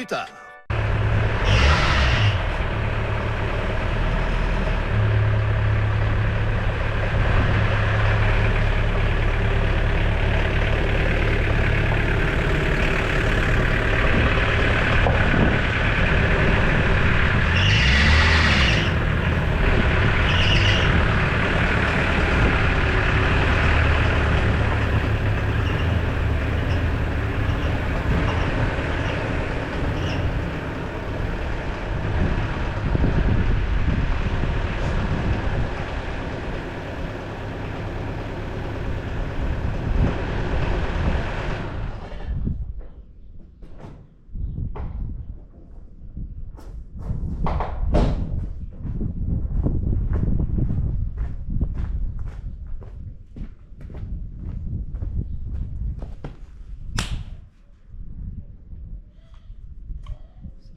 plus tard.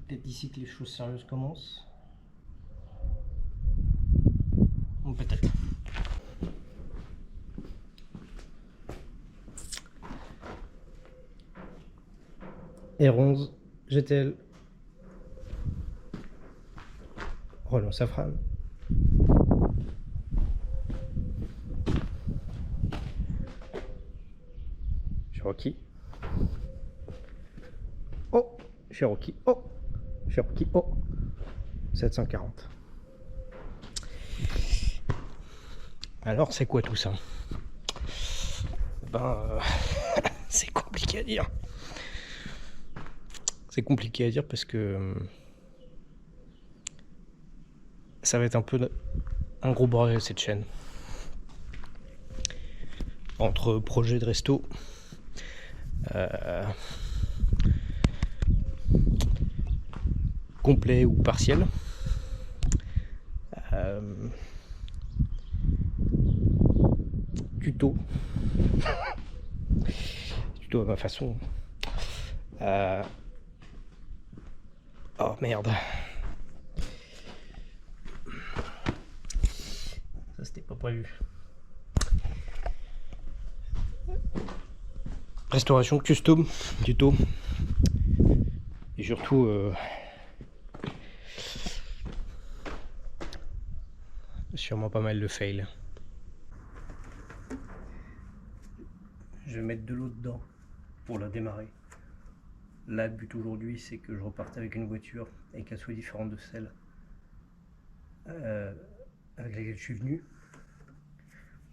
Peut-être d'ici que les choses sérieuses commencent. Ou peut-être. R11, GTL. Renault Safran. Cherokee. Oh, Cherokee. Oh, Cherokee. Oh, 740. Alors, c'est quoi tout ça? Ben, c'est compliqué à dire. C'est compliqué à dire parce que ça va être un peu un gros bordel cette chaîne. Entre projets de resto, complet ou partiel, tuto à ma façon. Oh merde, ça c'était pas prévu. Restauration custom, tuto, et surtout sûrement pas mal de fail. Je vais mettre de l'eau dedans pour la démarrer. Là, le but aujourd'hui, c'est que je reparte avec une voiture et qu'elle soit différente de celle avec laquelle je suis venu.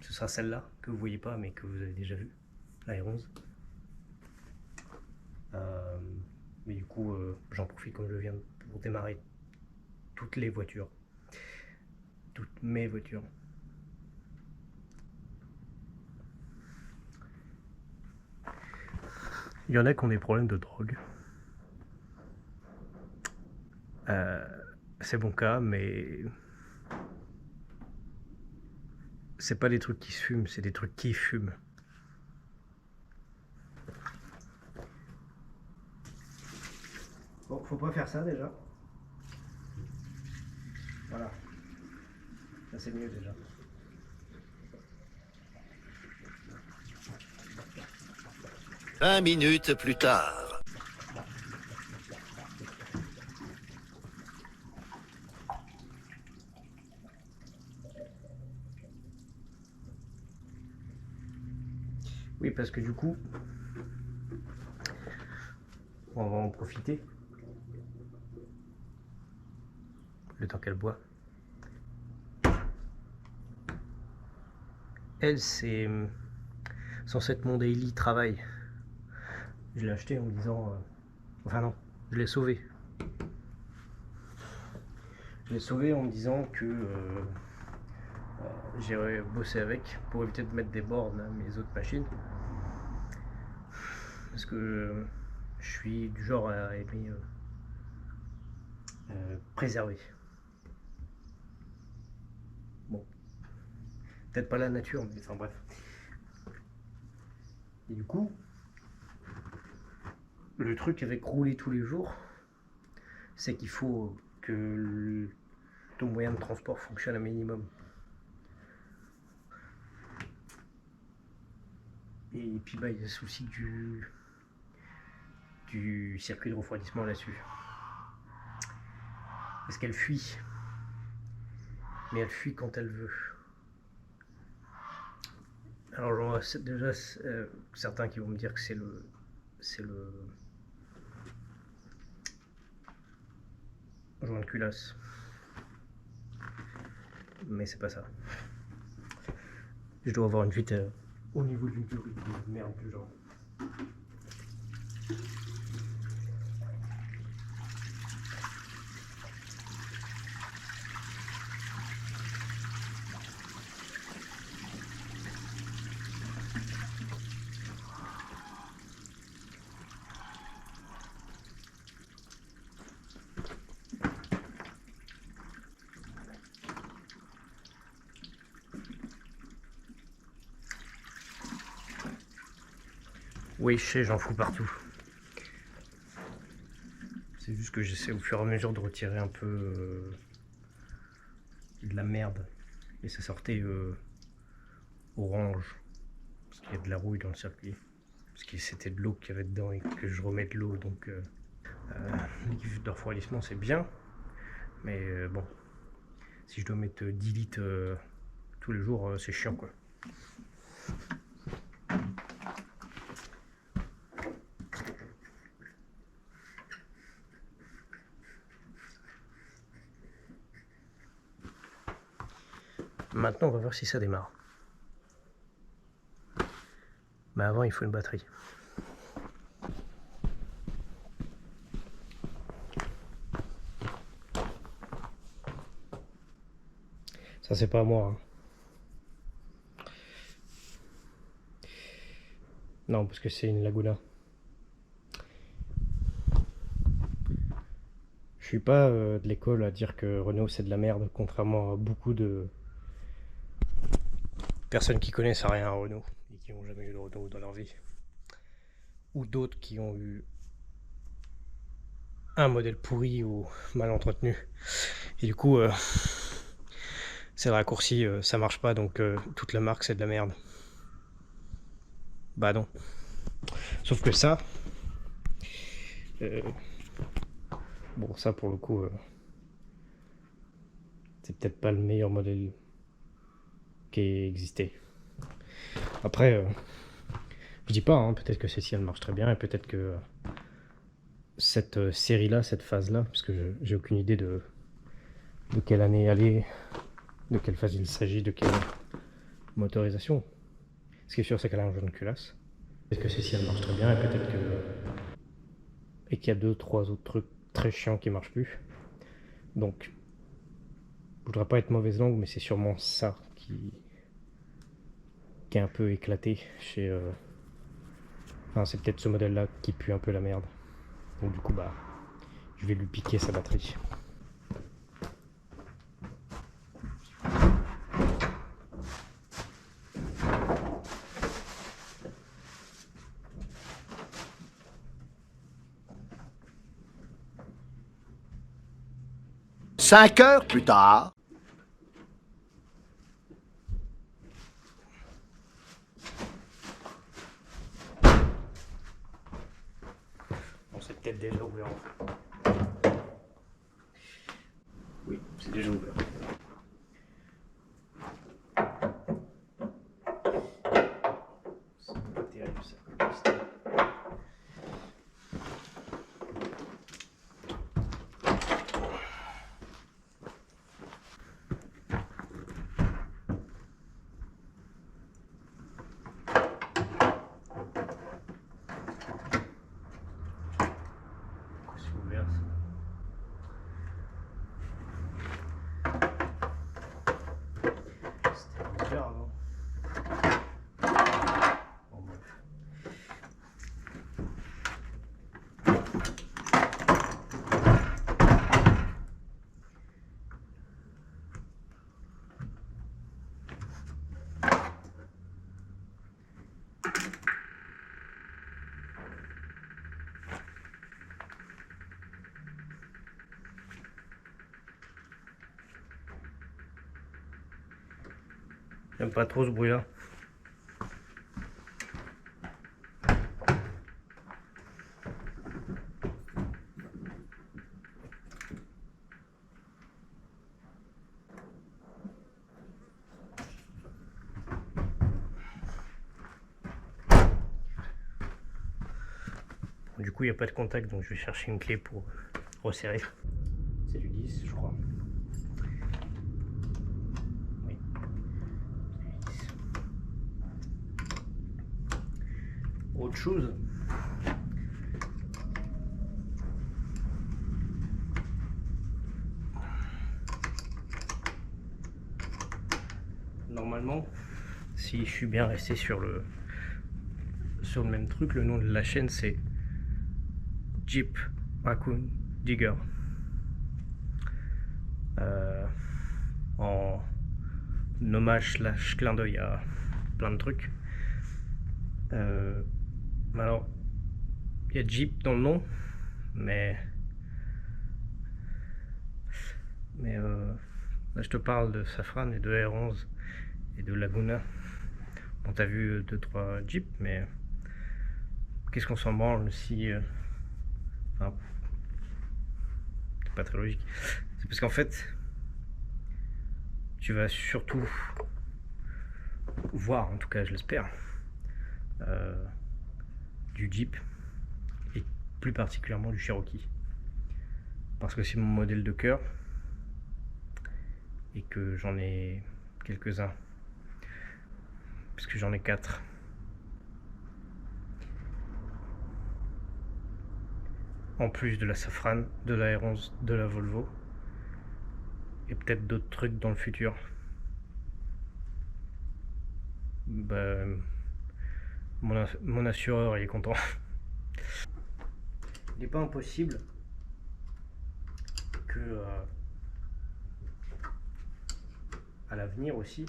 Ce sera celle-là que vous voyez pas, mais que vous avez déjà vue, la R11. Mais du coup, j'en profite comme je viens pour démarrer toutes les voitures, toutes mes voitures. Il y en a qui ont des problèmes de drogue. C'est mon cas, mais c'est pas des trucs qui se fument, c'est des trucs qui fument. Bon, faut pas faire ça déjà. Voilà. Ça c'est mieux déjà. Un minute plus tard. Oui, parce que du coup, on va en profiter. Le temps qu'elle boit. Elle, c'est censé être mon daily travail. Je l'ai acheté en me disant... enfin non, je l'ai sauvé. Je l'ai sauvé en me disant que j'irais bosser avec pour éviter de mettre des bornes à mes autres machines. Parce que je suis du genre à aimer préserver. Bon, peut-être pas la nature, mais enfin bref. Et du coup, le truc avec rouler tous les jours, c'est qu'il faut que ton moyen de transport fonctionne un minimum. Et puis bah, il y a le souci du du circuit de refroidissement là-dessus. Parce qu'elle fuit. Mais elle fuit quand elle veut. Alors j'en vois déjà certains qui vont me dire que c'est le joint de culasse. Mais c'est pas ça. Je dois avoir une fuite au niveau d'une durée de merde du genre. Oui, je sais, j'en fous partout. C'est juste que j'essaie au fur et à mesure de retirer un peu de la merde. Et ça sortait orange. Parce qu'il y a de la rouille dans le circuit. Parce que c'était de l'eau qu'il y avait dedans et que je remets de l'eau. Donc l'équipe de refroidissement c'est bien. Mais bon, si je dois mettre 10 litres tous les jours, c'est chiant quoi. Maintenant, on va voir si ça démarre. Mais avant, il faut une batterie. Ça, c'est pas à moi. Hein. Non, parce que c'est une Laguna. Je suis pas de l'école à dire que Renault c'est de la merde, contrairement à beaucoup de personnes qui connaissent rien à Renault et qui n'ont jamais eu de Renault dans leur vie. Ou d'autres qui ont eu un modèle pourri ou mal entretenu. Et du coup, c'est raccourci, ça marche pas, donc toute la marque c'est de la merde. Bah non. Sauf que ça, bon ça pour le coup, c'est peut-être pas le meilleur modèle qui ait existé. Après, je dis pas, hein, peut-être que celle-ci elle marche très bien et peut-être que cette série-là, cette phase-là, parce que j'ai aucune idée de quelle année elle est, de quelle phase il s'agit, de quelle motorisation. Ce qui est sûr, c'est qu'elle a un jaune culasse. Peut-être que celle-ci elle marche très bien et peut-être que. Et qu'il y a 2-3 autres trucs très chiants qui marchent plus. Donc, je voudrais pas être mauvaise langue, mais c'est sûrement ça qui est un peu éclaté chez. Enfin, c'est peut-être ce modèle-là qui pue un peu la merde. Donc, du coup, bah, je vais lui piquer sa batterie. Cinq heures plus tard. Bon, c'est peut-être déjà ouvert. Oui, c'est déjà ouvert. C'est pas terrible ça. C'est ouvert ça. C'était ouvert avant. Bon, bref. J'aime pas trop ce bruit là. Du coup, il n'y a pas de contact, donc je vais chercher une clé pour resserrer. C'est du 10, je crois. Oui. C'est du 10. Autre chose. Normalement, si je suis bien resté sur le même truc, le nom de la chaîne c'est Jeep Raccoon Digger. En hommage slash clin d'œil à plein de trucs. Alors, il y a Jeep dans le nom, mais là je te parle de Safran et de R11 et de Laguna. Bon, t'as vu 2-3 Jeep, mais qu'est-ce qu'on s'en branle si... Enfin, c'est pas très logique. C'est parce qu'en fait, tu vas surtout voir, en tout cas je l'espère, du Jeep et plus particulièrement du Cherokee. Parce que c'est mon modèle de cœur et que j'en ai quelques-uns. Parce que j'en ai 4. En plus de la Safran, de la R11, de la Volvo. Et peut-être d'autres trucs dans le futur. Bah, mon assureur il est content. Il n'est pas impossible que à l'avenir aussi,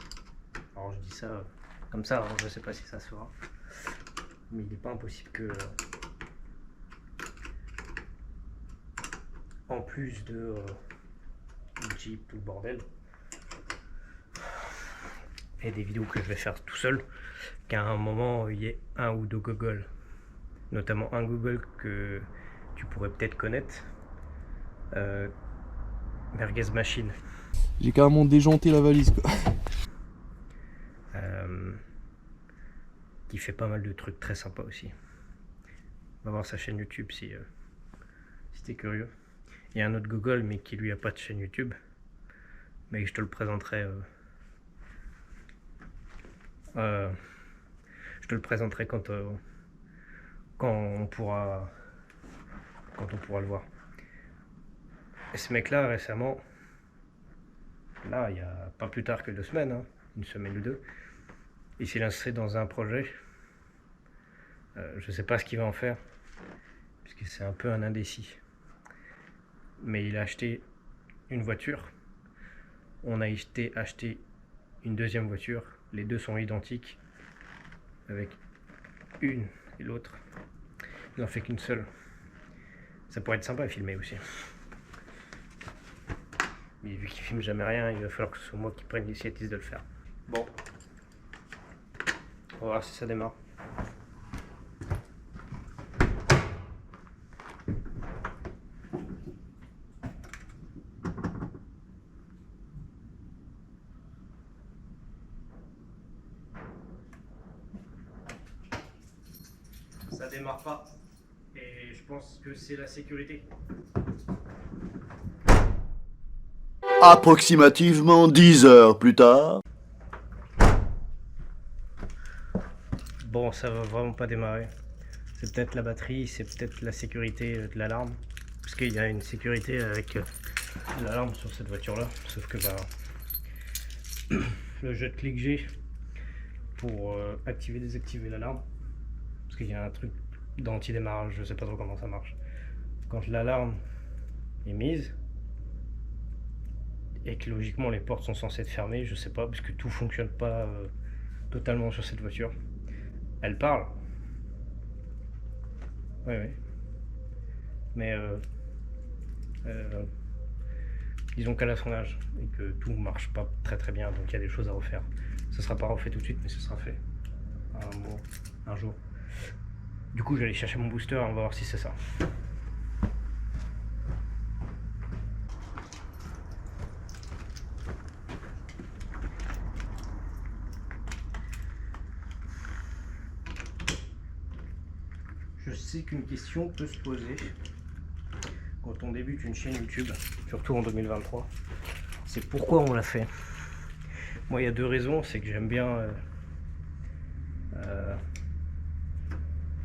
alors je dis ça comme ça, hein, je ne sais pas si ça sera, mais il n'est pas impossible que en plus de Jeep, tout le bordel, et des vidéos que je vais faire tout seul, qu'à un moment il y ait un ou deux gogoles, notamment un gogol que tu pourrais peut-être connaître, Merguez Machine. J'ai carrément déjanté la valise quoi. Qui fait pas mal de trucs très sympas aussi. Va voir sa chaîne YouTube si t'es curieux. Il y a un autre gogol mais qui lui a pas de chaîne YouTube, mais je te le présenterai quand on pourra le voir. Et ce mec là récemment, là il y a pas plus tard que 2 semaines, hein, une semaine ou deux, il s'est lancé dans un projet. Je sais pas ce qu'il va en faire puisque c'est un peu un indécis, mais il a acheté une voiture, on a acheté une deuxième voiture, les deux sont identiques avec une et l'autre, il n'en fait qu'une seule. Ça pourrait être sympa à filmer aussi, mais vu qu'il filme jamais rien, il va falloir que ce soit moi qui prenne l'initiative de le faire. Bon, on va voir si ça démarre. Ça démarre pas et je pense que c'est la sécurité. Approximativement 10 heures plus tard. Bon, ça va vraiment pas démarrer. C'est peut-être la batterie, c'est peut-être la sécurité de l'alarme. Parce qu'il y a une sécurité avec l'alarme sur cette voiture-là. Sauf que le jeu de clé que j'ai pour activer, désactiver l'alarme, parce qu'il y a un truc d'anti-démarrage, je sais pas trop comment ça marche. Quand l'alarme est mise, et que logiquement les portes sont censées être fermées, je sais pas, parce que tout fonctionne pas totalement sur cette voiture. Elle parle. Oui, oui. Mais disons qu'elle a son âge et que tout marche pas très très bien, donc il y a des choses à refaire. Ce sera pas refait tout de suite, mais ce sera fait un jour. Du coup, je vais aller chercher mon booster et on va voir si c'est ça. Je Je sais qu'une question peut se poser quand on débute une chaîne YouTube, surtout en 2023, c'est pourquoi on l'a fait. Moi, il y a deux raisons, c'est que j'aime bien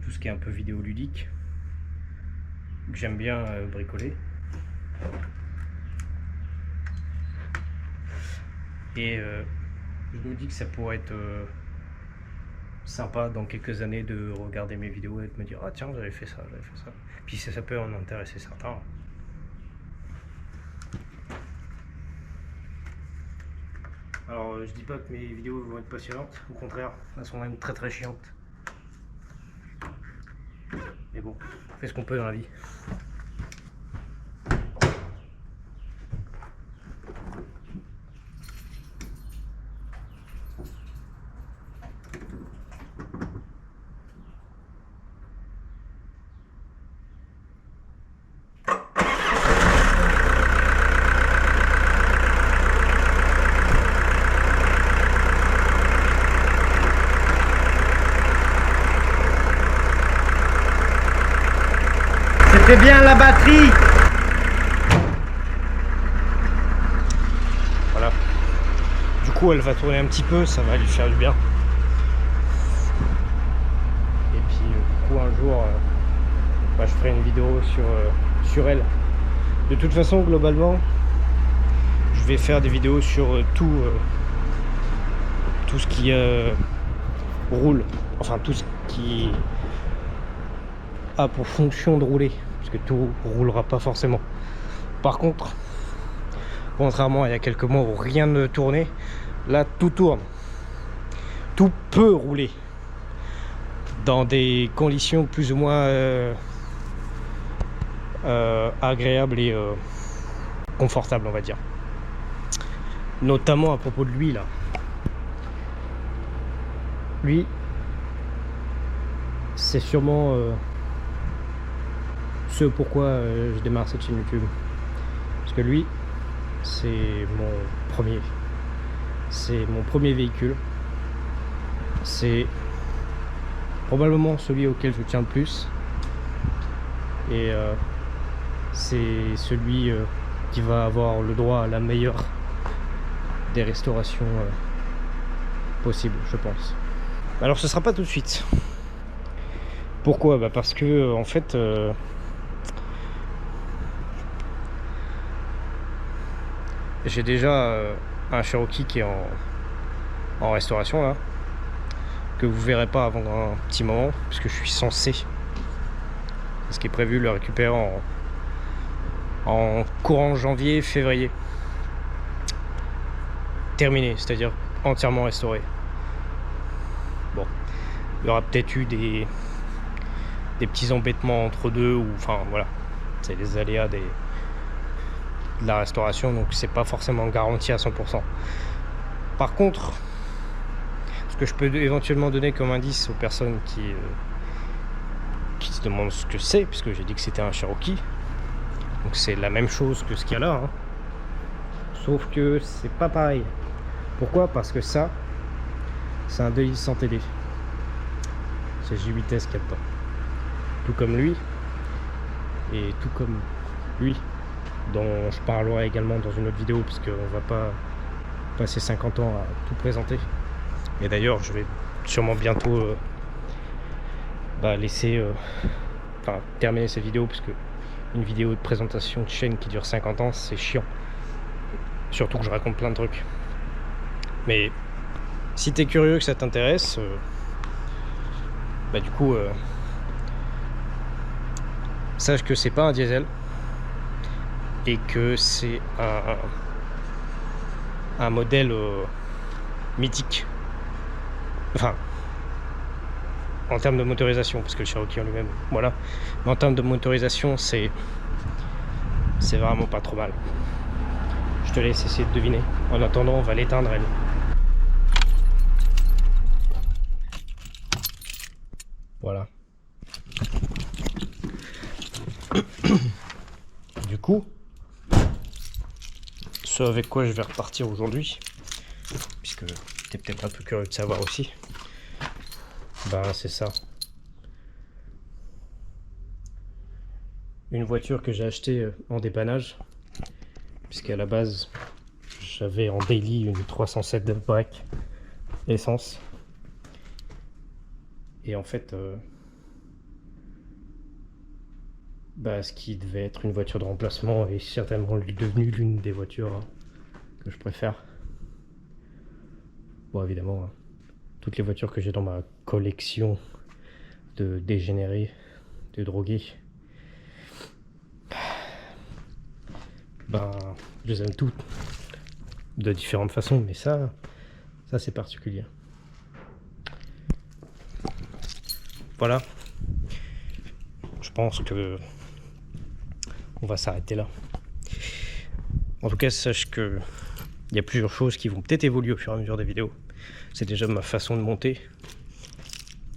tout ce qui est un peu vidéoludique, que j'aime bien bricoler. Et je me dis que ça pourrait être sympa dans quelques années de regarder mes vidéos et de me dire ah tiens j'avais fait ça. Puis ça peut en intéresser certains. Alors je dis pas que mes vidéos vont être passionnantes, au contraire, elles sont même très très chiantes. Mais bon, on fait ce qu'on peut dans la vie. C'était bien la batterie. Voilà. Du coup elle va tourner un petit peu, ça va lui faire du bien. Et puis du coup un jour je ferai une vidéo sur elle. De toute façon globalement je vais faire des vidéos sur tout ce qui roule. Enfin tout ce qui a pour fonction de rouler. Parce que tout roulera pas forcément. Par contre, contrairement à il y a quelques mois où rien ne tournait, là tout tourne. Tout peut rouler dans des conditions plus ou moins agréables et confortables, on va dire. Notamment à propos de lui là. Lui, c'est sûrement ce pourquoi je démarre cette chaîne YouTube. Parce que lui, c'est mon premier véhicule. C'est probablement celui auquel je tiens le plus. Et c'est celui qui va avoir le droit à la meilleure des restaurations possibles, je pense. Alors ce sera pas tout de suite. Pourquoi? Parce que en fait j'ai déjà un Cherokee qui est en restauration là, que vous verrez pas avant un petit moment, puisque je suis censé, ce qui est prévu, le récupérer en courant janvier, février. Terminé, c'est-à-dire entièrement restauré. Bon, il y aura peut-être eu des petits embêtements entre deux, ou enfin voilà, c'est les aléas de la restauration, donc c'est pas forcément garanti à 100%. Par contre, ce que je peux éventuellement donner comme indice aux personnes qui se demandent ce que c'est, puisque j'ai dit que c'était un Cherokee, donc c'est la même chose que ce qu'il y a là, hein. Sauf que c'est pas pareil. Pourquoi? Parce que ça, c'est un 2.100 TD, c'est J8S qu'il y a dedans. Tout comme lui, et tout comme lui, dont je parlerai également dans une autre vidéo, parce qu'on va pas passer 50 ans à tout présenter. Et d'ailleurs, je vais sûrement bientôt laisser terminer cette vidéo, parce que une vidéo de présentation de chaîne qui dure 50 ans, c'est chiant. Surtout que je raconte plein de trucs. Mais si t'es curieux, que ça t'intéresse, du coup, sache que c'est pas un diesel et que c'est un modèle mythique. Enfin, en termes de motorisation, parce que le Cherokee en lui-même, voilà. Mais en termes de motorisation, c'est vraiment pas trop mal. Je te laisse essayer de deviner. En attendant, on va l'éteindre, elle. Voilà. Du coup, ce avec quoi je vais repartir aujourd'hui, puisque tu es peut-être un peu curieux de savoir aussi, c'est ça. une voiture que j'ai achetée en dépannage, puisqu'à la base j'avais en daily une 307 break essence, et en fait ce qui devait être une voiture de remplacement est certainement devenu l'une des voitures que je préfère. Bon, évidemment, toutes les voitures que j'ai dans ma collection de dégénérés, de drogués, je les aime toutes de différentes façons, mais ça c'est particulier. Voilà, je pense que on va s'arrêter là. En tout cas, sache que il y a plusieurs choses qui vont peut-être évoluer au fur et à mesure des vidéos. C'est déjà ma façon de monter,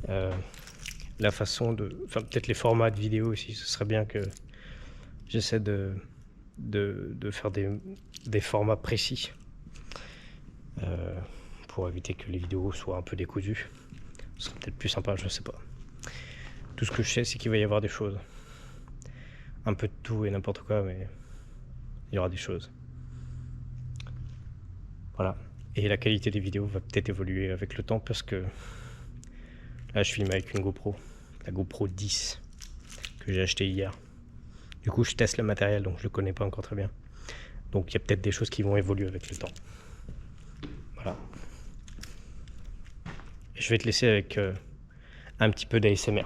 la façon de, enfin peut-être les formats de vidéo aussi. Ce serait bien que j'essaie de faire des formats précis pour éviter que les vidéos soient un peu décousues. Ce serait peut-être plus sympa, je sais pas. Tout ce que je sais, c'est qu'il va y avoir des choses. Un peu de tout et n'importe quoi, mais il y aura des choses. Voilà. Et la qualité des vidéos va peut-être évoluer avec le temps parce que là, je filme avec une GoPro, la GoPro 10 que j'ai acheté hier. Du coup, je teste le matériel, donc je le connais pas encore très bien. Donc, il y a peut-être des choses qui vont évoluer avec le temps. Voilà. Et je vais te laisser avec un petit peu d'ASMR.